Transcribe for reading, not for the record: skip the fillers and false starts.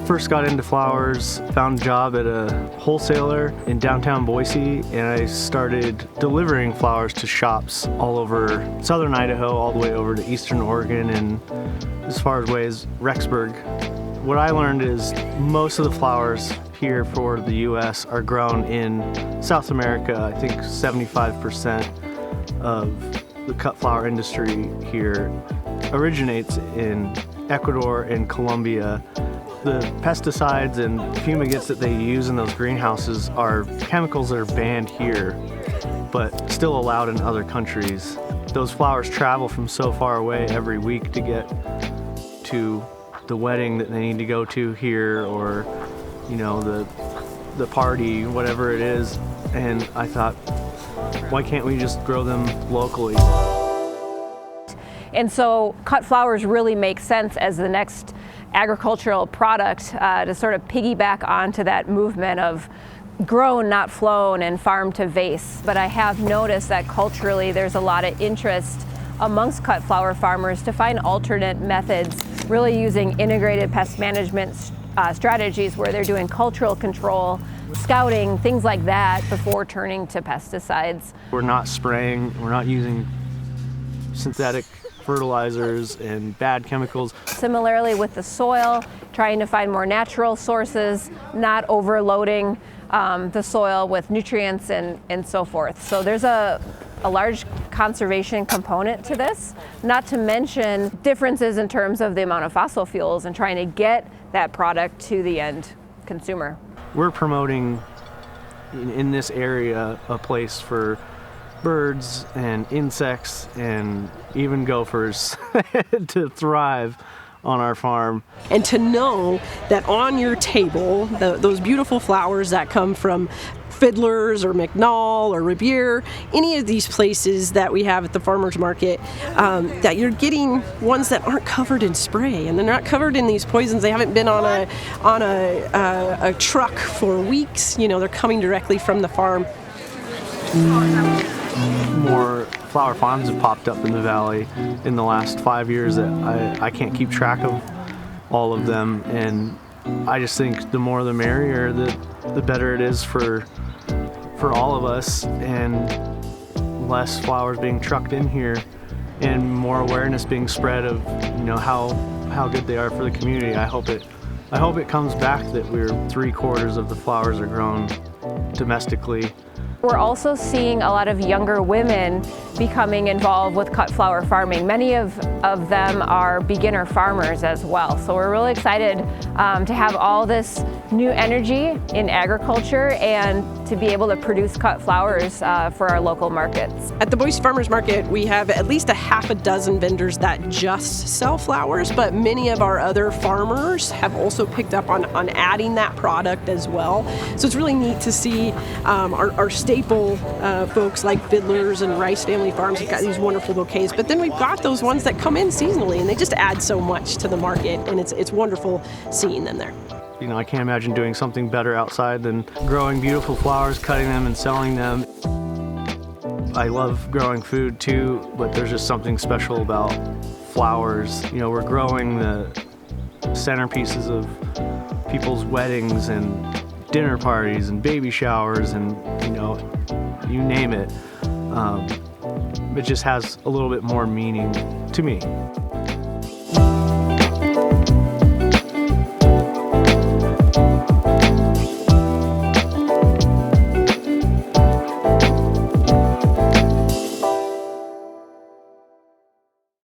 first got into flowers, found a job at a wholesaler in downtown Boise, and I started delivering flowers to shops all over southern Idaho, all the way over to eastern Oregon, and as far away as Rexburg. What I learned is most of the flowers here for the US are grown in South America. I think 75% of the cut flower industry here originates in Ecuador and Colombia. The pesticides and fumigants that they use in those greenhouses are chemicals that are banned here, but still allowed in other countries. Those flowers travel from so far away every week to get to the wedding that they need to go to here, or the party, whatever it is. And I thought, why can't we just grow them locally? And so cut flowers really make sense as the next agricultural product to sort of piggyback onto that movement of grown, not flown, and farm to vase. But I have noticed that culturally there's a lot of interest amongst cut flower farmers to find alternate methods, really using integrated pest management strategies where they're doing cultural control, scouting, things like that before turning to pesticides. We're not spraying, we're not using synthetic fertilizers and bad chemicals. Similarly with the soil, trying to find more natural sources, not overloading the soil with nutrients and so forth. So there's a large conservation component to this, not to mention differences in terms of the amount of fossil fuels and trying to get that product to the end consumer. We're promoting in this area a place for birds and insects and even gophers to thrive on our farm. And to know that on your table, those beautiful flowers that come from Fiddler's or McNall or Riviere, any of these places that we have at the farmers market, that you're getting ones that aren't covered in spray and they're not covered in these poisons. They haven't been on a truck for weeks. They're coming directly from the farm. More flower farms have popped up in the valley in the last 5 years that I can't keep track of all of them, and I just think the more the merrier, the better it is for all of us, and less flowers being trucked in here and more awareness being spread of how good they are for the community. I hope it comes back that we're 3/4 of the flowers are grown domestically. We're also seeing a lot of younger women becoming involved with cut flower farming. Many of them are beginner farmers as well. So we're really excited to have all this new energy in agriculture and to be able to produce cut flowers for our local markets. At the Boise Farmers Market, we have at least a half a dozen vendors that just sell flowers, but many of our other farmers have also picked up on adding that product as well. So it's really neat to see our staple folks like Fiddler's and Rice Family Farms have got these wonderful bouquets, but then we've got those ones that come in seasonally and they just add so much to the market, and it's wonderful seeing them there. I can't imagine doing something better outside than growing beautiful flowers, cutting them and selling them. I love growing food too, but there's just something special about flowers. We're growing the centerpieces of people's weddings and dinner parties and baby showers and you name it. It just has a little bit more meaning to me.